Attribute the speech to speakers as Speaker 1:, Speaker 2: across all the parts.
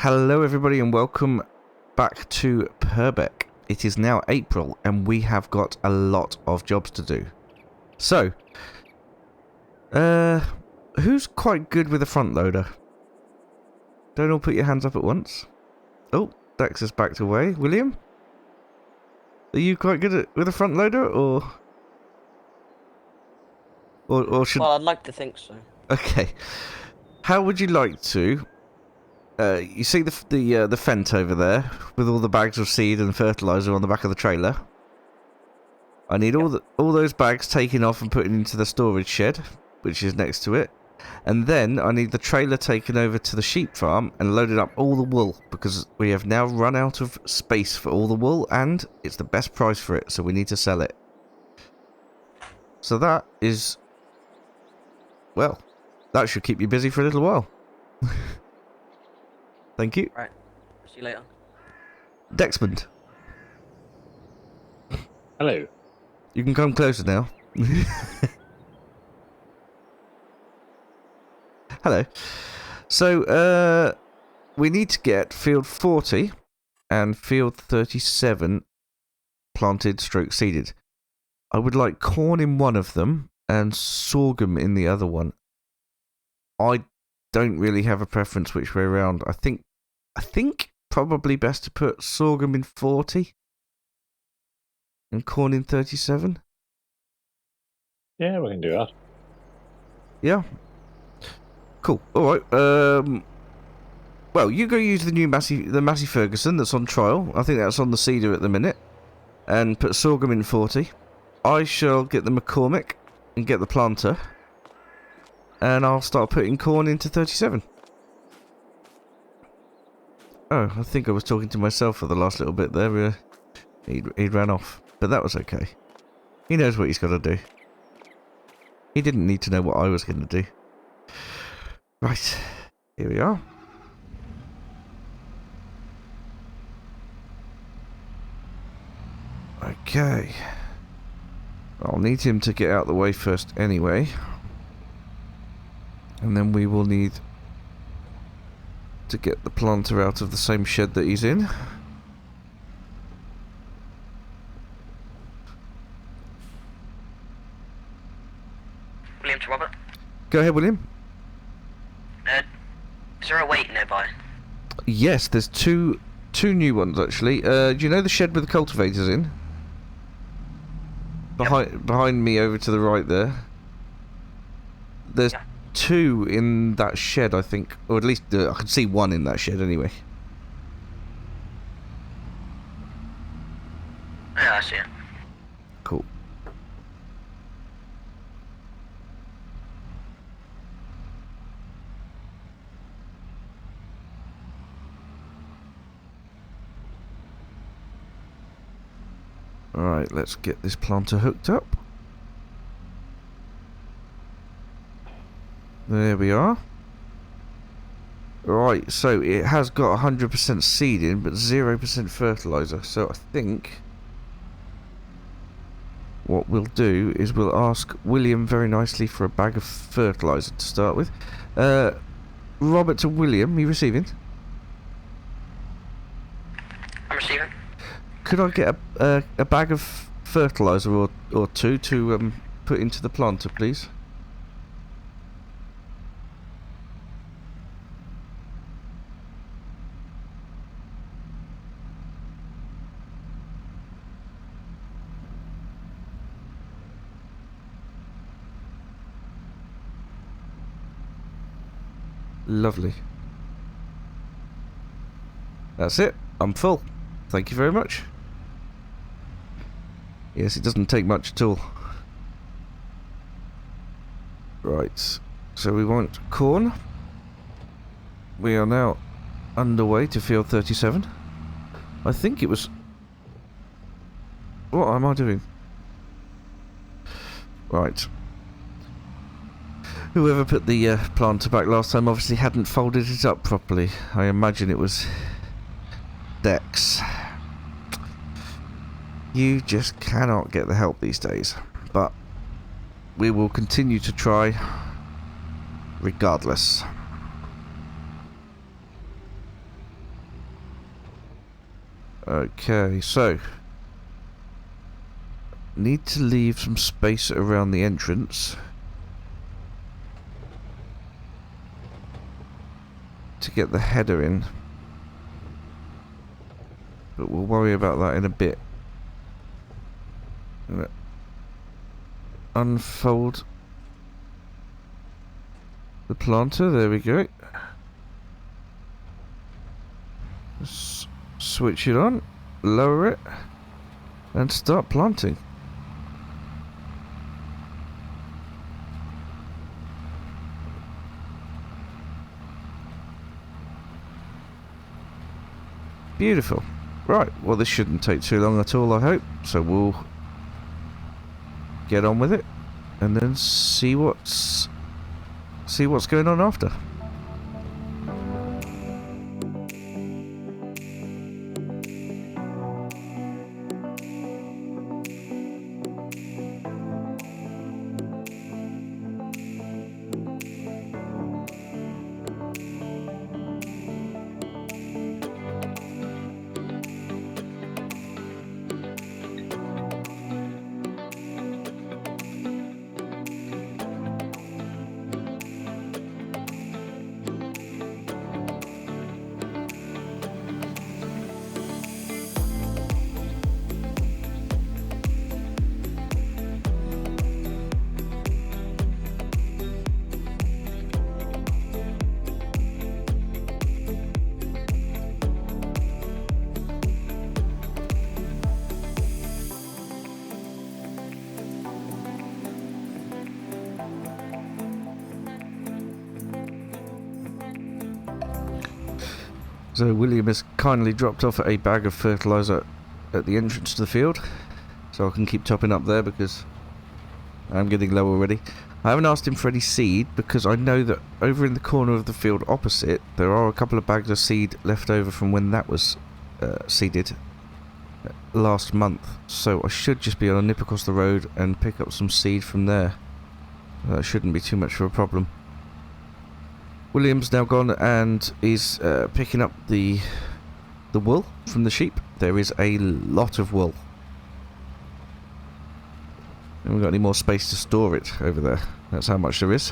Speaker 1: Hello everybody and welcome back to Purbeck. It is now April and we have got a lot of jobs to do. So, who's quite good with a front loader? Don't all put your hands up at once. Oh, Dex has backed away. William? Are you quite good with a front loader or should...
Speaker 2: Well, I'd like to think so.
Speaker 1: Okay. How would you like to... you see the Fent over there with all the bags of seed and fertilizer on the back of the trailer. I need all those bags taken off and put into the storage shed, which is next to it. And then I need the trailer taken over to the sheep farm and loaded up all the wool, because we have now run out of space for all the wool and it's the best price for it, so we need to sell it. So that is, well, that should keep you busy for a little while. Thank you.
Speaker 2: Right. See you later.
Speaker 1: Dexmond.
Speaker 3: Hello.
Speaker 1: You can come closer now. Hello. So, we need to get field 40 and field 37 planted stroke seeded. I would like corn in one of them and sorghum in the other one. I don't really have a preference which way around. I think probably best to put sorghum in 40 and corn in 37.
Speaker 3: Yeah, we can do that.
Speaker 1: Yeah. Cool. All right. Well, you go use the new Massey Ferguson that's on trial. I think that's on the Cedar at the minute, and put sorghum in 40. I shall get the McCormick and get the planter, and I'll start putting corn into 37. Oh, I think I was talking to myself for the last little bit there. He ran off, but that was okay. He knows what he's got to do. He didn't need to know what I was going to do. Right, here we are. Okay. I'll need him to get out the way first anyway. And then we will need to get the planter out of the same shed that he's in.
Speaker 2: William to Robert.
Speaker 1: Go ahead, William.
Speaker 2: Is there a wait nearby?
Speaker 1: Yes, there's two new ones actually. Do you know the shed with the cultivators in? Behind me over to the right there. There's two in that shed, I think. Or at least I can see one in that shed anyway.
Speaker 2: Yeah, I see it.
Speaker 1: Cool. Alright, let's get this planter hooked up. There we are. Right, so it has got 100% seed in, but 0% fertilizer. So I think what we'll do is we'll ask William very nicely for a bag of fertilizer to start with. Robert to William, you receiving?
Speaker 2: I'm receiving.
Speaker 1: Could I get a bag of fertilizer or two to put into the planter, please? Lovely. That's it. I'm full. Thank you very much. Yes, it doesn't take much at all. Right. So we want corn. We are now underway to field 37. I think it was... What am I doing? Right. Whoever put the planter back last time obviously hadn't folded it up properly. I imagine it was Dex. You just cannot get the help these days. But we will continue to try regardless. Okay, so need to leave some space around the entrance to get the header in, but we'll worry about that in a bit. I'm gonna unfold the planter, there we go. Switch it on, lower it, and start planting. Beautiful. Right, well this shouldn't take too long at all, I hope. So we'll get on with it and then see what's going on after. So William has kindly dropped off a bag of fertiliser at the entrance to the field, so I can keep topping up there because I'm getting low already. I haven't asked him for any seed because I know that over in the corner of the field opposite there are a couple of bags of seed left over from when that was seeded last month, so I should just be able to nip across the road and pick up some seed from there. That shouldn't be too much of a problem. William's now gone and is picking up the wool from the sheep. There is a lot of wool. Haven't we got any more space to store it over there? That's how much there is.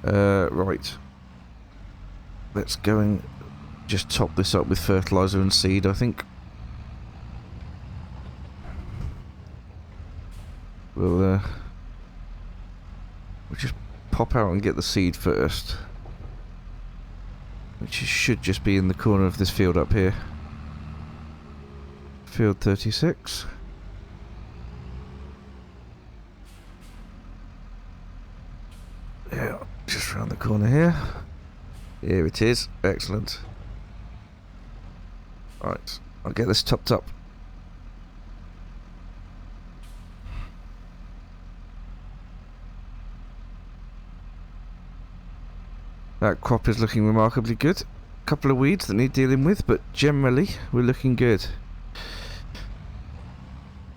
Speaker 1: Right. Let's go and just top this up with fertiliser and seed, I think. We'll just pop out and get the seed first, which should just be in the corner of this field up here. Field 36. Yeah, just round the corner here. Here it is. Excellent. Right, I'll get this topped up. That crop is looking remarkably good. Couple of weeds that need dealing with, but generally we're looking good.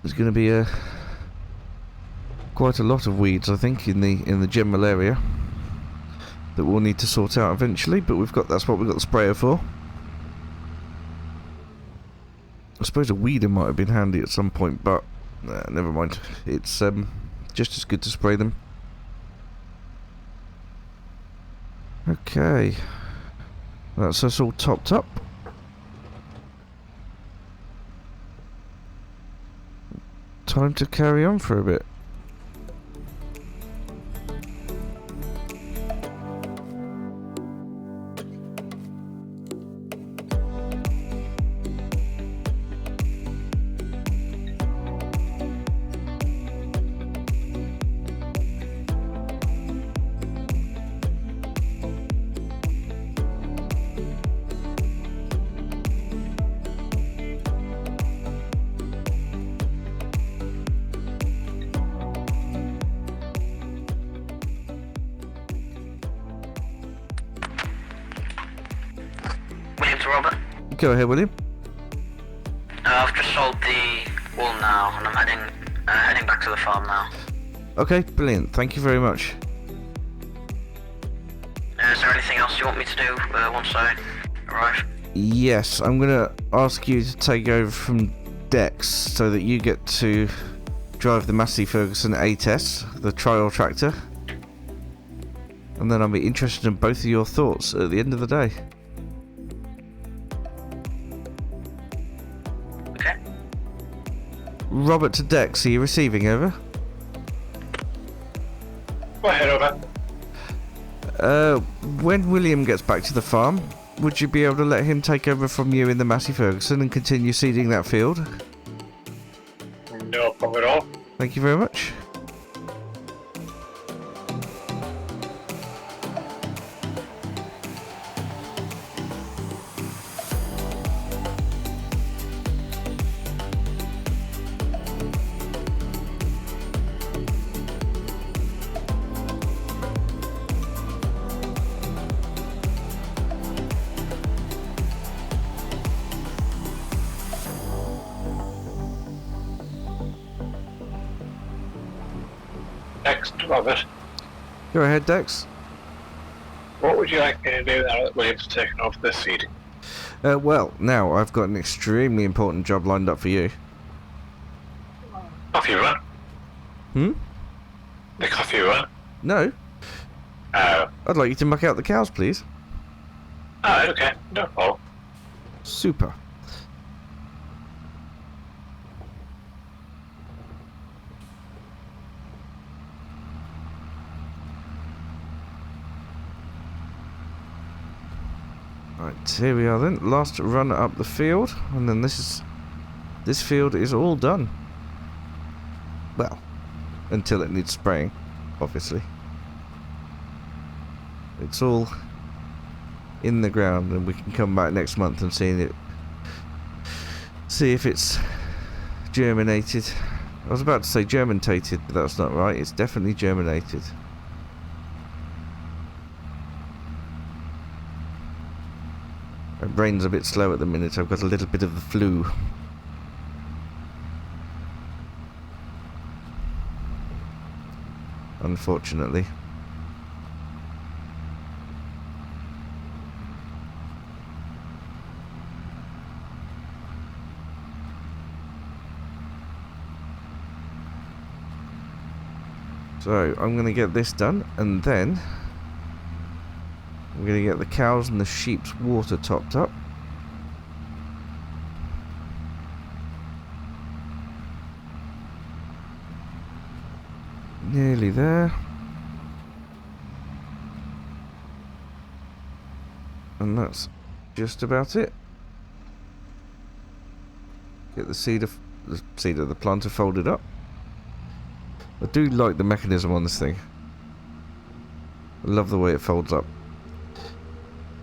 Speaker 1: There's going to be quite a lot of weeds, I think, in the general area that we'll need to sort out eventually. But that's what we've got the sprayer for. I suppose a weeder might have been handy at some point, but never mind. It's just as good to spray them. Okay, that's us all topped up. Time to carry on for a bit.
Speaker 2: Robert.
Speaker 1: Go ahead, William.
Speaker 2: I've just sold the wool now, and I'm heading back to the farm now.
Speaker 1: Okay, brilliant. Thank you very much.
Speaker 2: is there anything else you want me to do once I arrive?
Speaker 1: Yes, I'm gonna ask you to take over from Dex so that you get to drive the Massey Ferguson 8S, the trial tractor. And then I'll be interested in both of your thoughts at the end of the day.
Speaker 2: Okay.
Speaker 1: Robert to Dex, are you receiving, over?
Speaker 3: Go ahead, over.
Speaker 1: When William gets back to the farm, would you be able to let him take over from you in the Massey Ferguson and continue seeding that field?
Speaker 3: No problem at all.
Speaker 1: Thank you very much.
Speaker 3: Next, Robert.
Speaker 1: Go ahead, Dex.
Speaker 3: What would you like me to do now that William's taken off this seat?
Speaker 1: Well, now I've got an extremely important job lined up for you.
Speaker 3: Coffee run?
Speaker 1: Hmm?
Speaker 3: The coffee run?
Speaker 1: No?
Speaker 3: Oh.
Speaker 1: I'd like you to muck out the cows, please.
Speaker 3: Oh, okay. No problem.
Speaker 1: Super. Right, here we are then. Last run up the field, and then this field is all done. Well, until it needs spraying, obviously. It's all in the ground, and we can come back next month and see if it's germinated. I was about to say germinated, but that's not right. It's definitely germinated. My brain's a bit slow at the minute. I've got a little bit of the flu. Unfortunately. So, I'm going to get this done, and then I'm going to get the cows and the sheep's water topped up. Nearly there. And that's just about it. Get the seed of the planter folded up. I do like the mechanism on this thing. I love the way it folds up.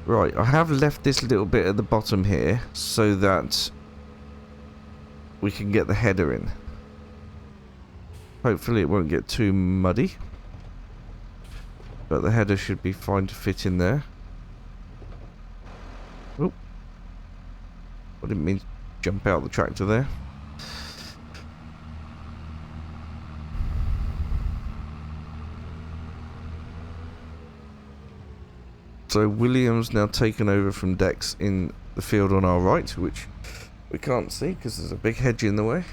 Speaker 1: Right, I have left this little bit at the bottom here so that we can get the header in. Hopefully it won't get too muddy, but the header should be fine to fit in there. Oh, I didn't mean to jump out the tractor there. So William's now taken over from Dex in the field on our right, which we can't see because there's a big hedge in the way.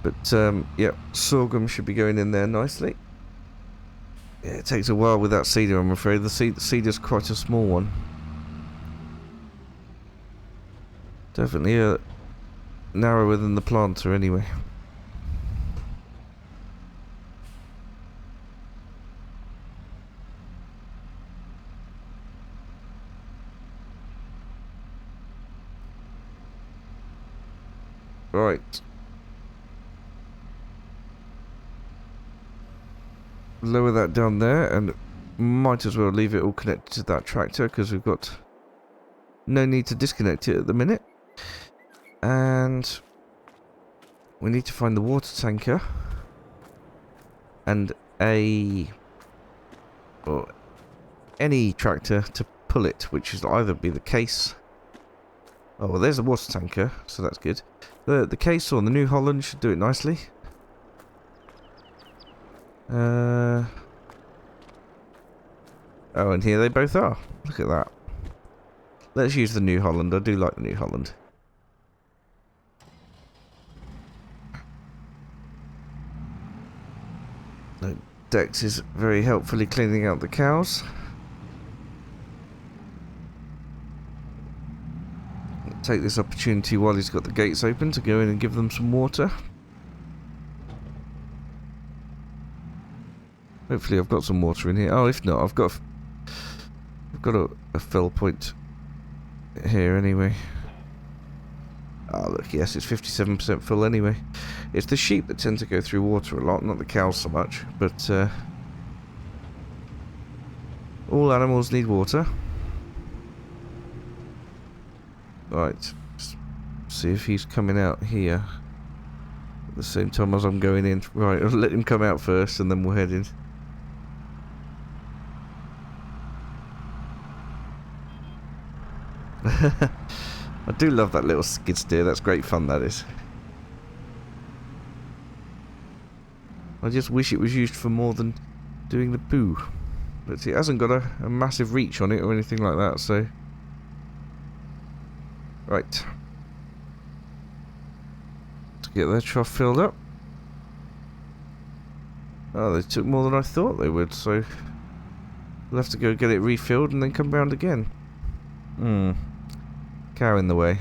Speaker 1: But yeah, sorghum should be going in there nicely. Yeah, it takes a while with that seeder, I'm afraid. The seeder's quite a small one. Definitely narrower than the planter anyway. Right. Lower that down there, and might as well leave it all connected to that tractor because we've got no need to disconnect it at the minute. And we need to find the water tanker and or any tractor to pull it, which is either be the case. Oh, well, there's a water tanker, so that's good. The case or the New Holland should do it nicely. Oh, and here they both are. Look at that. Let's use the New Holland. I do like the New Holland. Dex is very helpfully cleaning out the cows. Take this opportunity while he's got the gates open to go in and give them some water. Hopefully I've got some water in here. Oh, if not, I've got a fill point here anyway. Oh look, yes, it's 57% full anyway. It's the sheep that tend to go through water a lot, not the cows so much, but all animals need water. Right, just see if he's coming out here at the same time as I'm going in. Right, I'll let him come out first and then we'll head in. I do love that little skid steer, that's great fun, that is. I just wish it was used for more than doing the poo. But it hasn't got a massive reach on it or anything like that, so... Right. To get their trough filled up. Oh, they took more than I thought they would, so... We'll have to go get it refilled and then come round again. Cow in the way.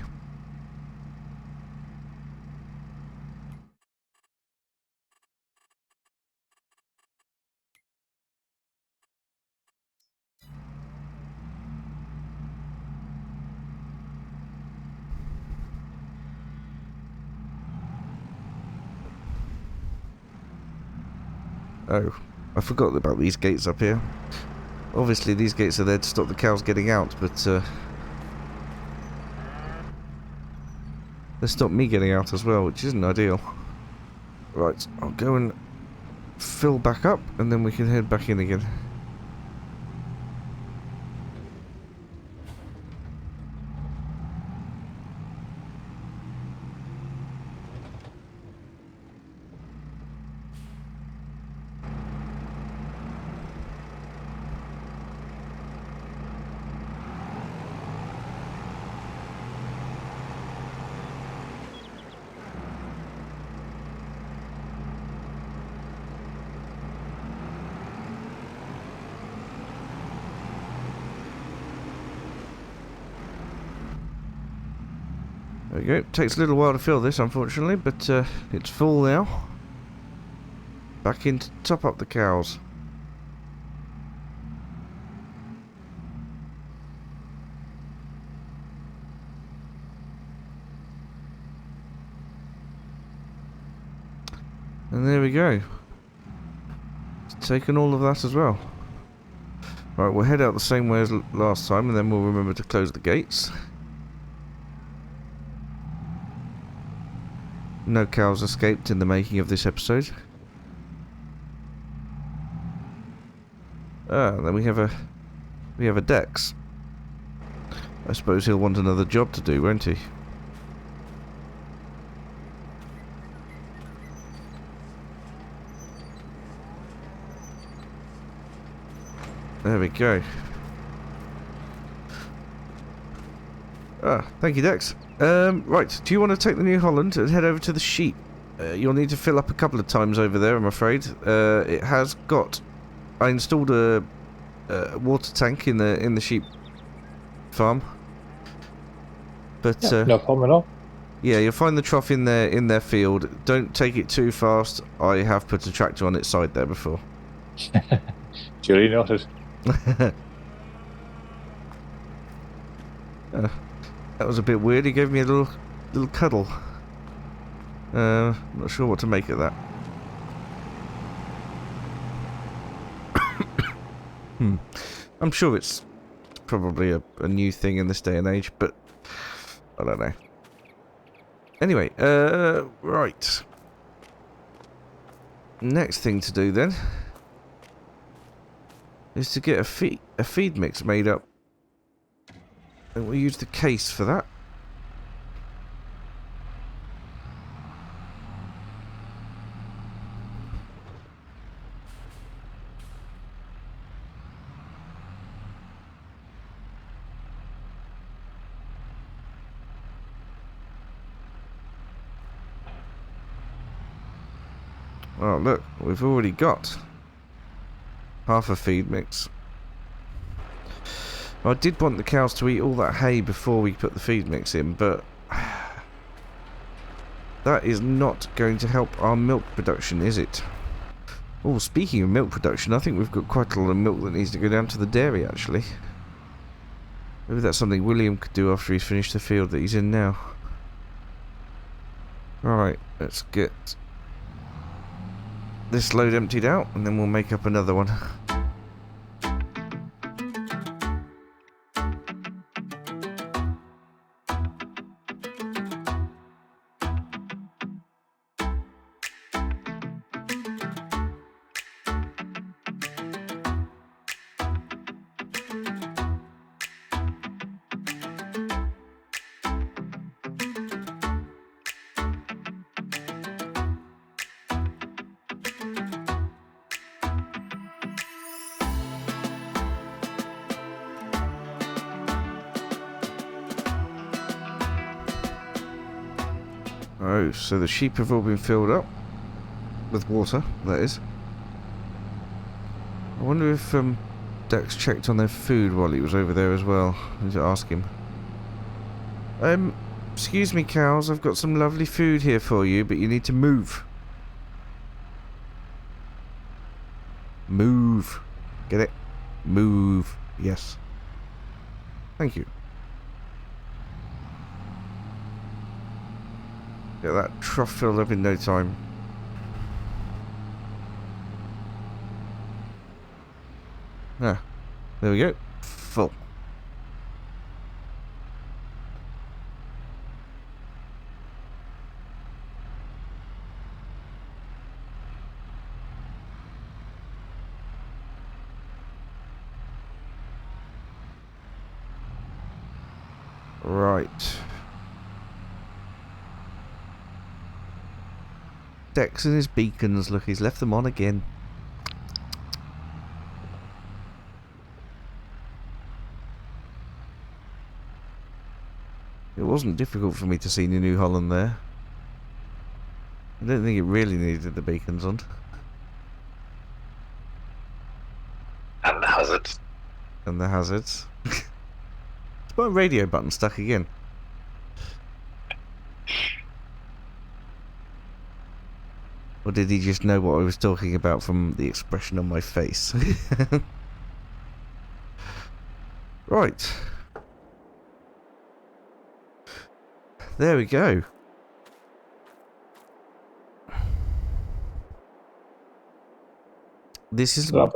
Speaker 1: Oh, I forgot about these gates up here. Obviously these gates are there to stop the cows getting out, but they stop me getting out as well, which isn't ideal. Right, I'll go and fill back up and then we can head back in again. There we go. Takes a little while to fill this, unfortunately, but it's full now. Back in to top up the cows. And there we go. It's taken all of that as well. Right, we'll head out the same way as last time, and then we'll remember to close the gates. No cows escaped in the making of this episode. Ah, then we have a Dex. I suppose he'll want another job to do, won't he? There we go. Ah, thank you, Dex. Right, do you want to take the New Holland and head over to the sheep? You'll need to fill up a couple of times over there, I'm afraid. It has got... I installed a water tank in the sheep farm. But
Speaker 3: Yeah, no problem at all.
Speaker 1: yeah, you'll find the trough in their field. Don't take it too fast. I have put a tractor on its side there before.
Speaker 3: Duly noted.
Speaker 1: That was a bit weird. He gave me a little cuddle. Not sure what to make of that. I'm sure it's probably a new thing in this day and age, but I don't know. Anyway, right. Next thing to do then is to get a feed mix made up. And we'll use the case for that. Oh, look, we've already got half a feed mix. I did want the cows to eat all that hay before we put the feed mix in, but that is not going to help our milk production, is it? Oh, speaking of milk production, I think we've got quite a lot of milk that needs to go down to the dairy, actually. Maybe that's something William could do after he's finished the field that he's in now. Alright, let's get this load emptied out, and then we'll make up another one. Oh, so the sheep have all been filled up with water, that is. I wonder if Dex checked on their food while he was over there as well. I need to ask him. Excuse me, cows, I've got some lovely food here for you, but you need to move. Move. Get it? Move. Yes. Thank you. Get that trough filled up in no time. Ah, there we go. Full. Right. Dex and his beacons, look, he's left them on again. It wasn't difficult for me to see New Holland there. I don't think it really needed the beacons on.
Speaker 3: And the hazards.
Speaker 1: And the hazards. It's my radio button stuck again. Or did he just know what I was talking about from the expression on my face? Right. There we go. This isn't...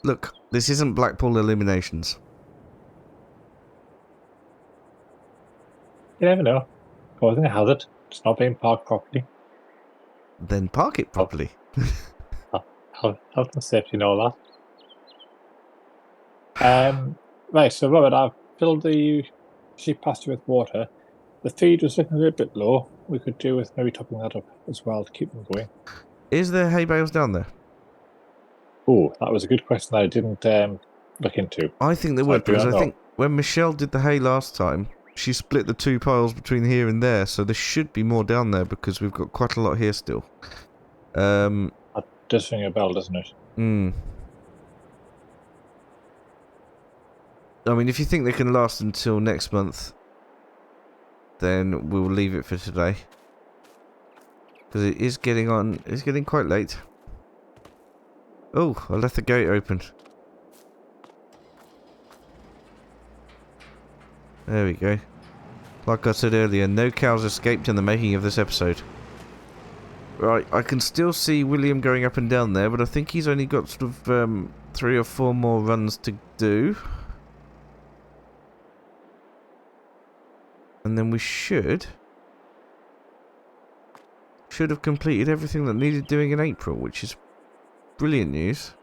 Speaker 1: Look, this isn't Blackpool Illuminations.
Speaker 4: You never know. Causing a hazard. It's not being parked properly.
Speaker 1: Then park it properly.
Speaker 4: Health and safety and all that. Right, so Robert, I've filled the sheep pasture with water. The feed was looking a little bit low. We could do with maybe topping that up as well to keep them going.
Speaker 1: Is there hay bales down there?
Speaker 4: Oh, that was a good question that I didn't look into.
Speaker 1: I think there would, because I think when Michelle did the hay last time, she split the two piles between here and there, so there should be more down there because we've got quite a lot here still.
Speaker 4: That does ring a bell, doesn't it?
Speaker 1: Hmm. I mean, if you think they can last until next month, then we'll leave it for today. Because it is getting on, it's getting quite late. Oh, I left the gate open. There we go. Like I said earlier, no cows escaped in the making of this episode. Right, I can still see William going up and down there, but I think he's only got sort of 3 or 4 more runs to do. And then we should have completed everything that needed doing in April, which is brilliant news.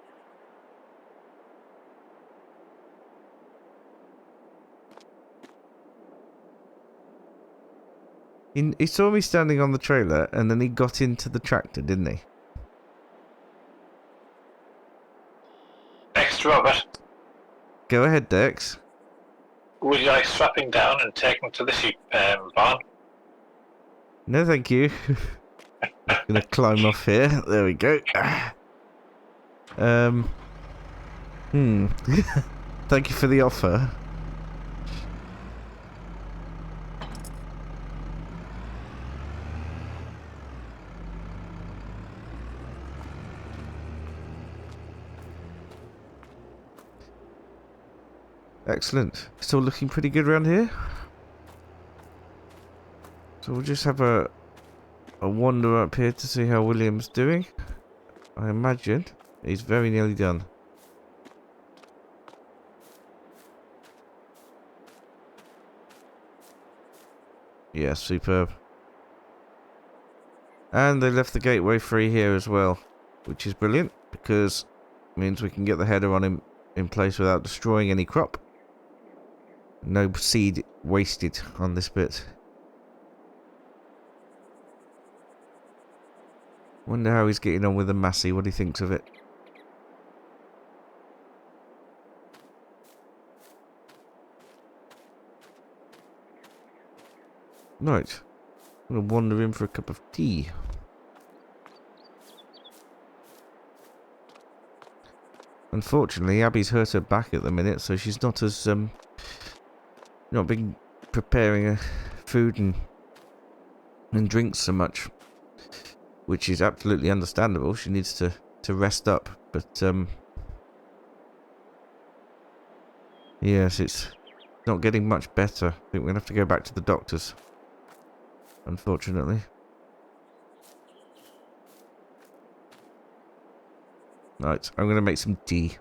Speaker 1: He saw me standing on the trailer, and then he got into the tractor, didn't he?
Speaker 3: Next, Robert,
Speaker 1: Go ahead, Dex.
Speaker 3: would you like strapping down and taking to the sheep barn?
Speaker 1: No, thank you. Gonna climb off here. There we go. Thank you for the offer. Excellent. Still looking pretty good around here. So we'll just have a wander up here to see how William's doing. I imagine he's very nearly done. Yeah, superb. And they left the gateway free here as well, which is brilliant because it means we can get the header on him in place without destroying any crop. No seed wasted on this bit. Wonder how he's getting on with the Massey, what he thinks of it. Right. I'm going to wander in for a cup of tea. Unfortunately, Abby's hurt her back at the minute, so she's not as, not been preparing food and drinks so much. Which is absolutely understandable. She needs to rest up. But, yes, it's not getting much better. I think we're going to have to go back to the doctors. Unfortunately. Right, I'm going to make some tea.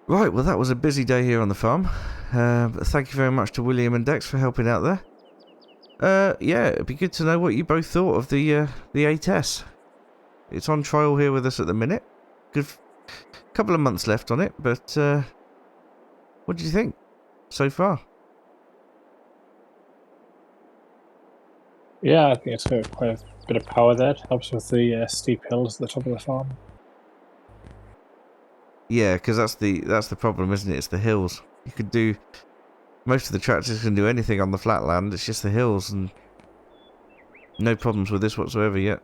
Speaker 1: Right, well that was a busy day here on the farm. But thank you very much to William and Dex for helping out there. Yeah, it'd be good to know what you both thought of the 8S. It's on trial here with us at the minute. Good couple of months left on it, but what do you think so far?
Speaker 4: Yeah, I think it's got quite a bit of power there. It helps with the steep hills at the top of the farm.
Speaker 1: Yeah, because that's the problem, isn't it? It's the hills. You could do most of the tractors can do anything on the flat land. It's just the hills, and no problems with this whatsoever yet.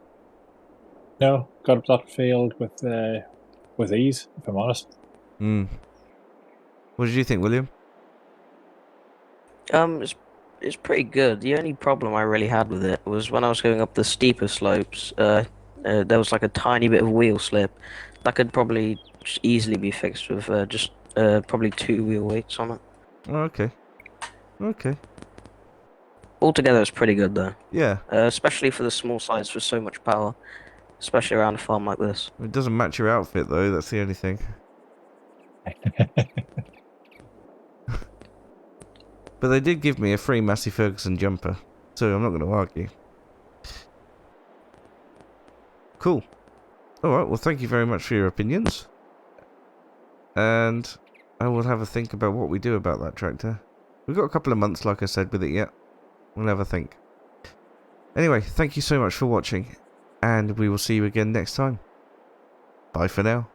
Speaker 4: No, got up that field with ease, if I'm honest.
Speaker 1: What did you think, William?
Speaker 2: It's pretty good. The only problem I really had with it was when I was going up the steeper slopes. There was like a tiny bit of wheel slip that could probably just easily be fixed with just probably 2 wheel weights on it.
Speaker 1: Oh, okay. Okay.
Speaker 2: Altogether, it's pretty good though.
Speaker 1: Yeah.
Speaker 2: Especially for the small size for so much power, especially around a farm like this.
Speaker 1: It doesn't match your outfit though. That's the only thing. But they did give me a free Massey Ferguson jumper, so I'm not going to argue. Cool. Alright, well thank you very much for your opinions. And I will have a think about what we do about that tractor. We've got a couple of months, like I said, with it yet. We'll have a think. Anyway, thank you so much for watching, and we will see you again next time. Bye for now.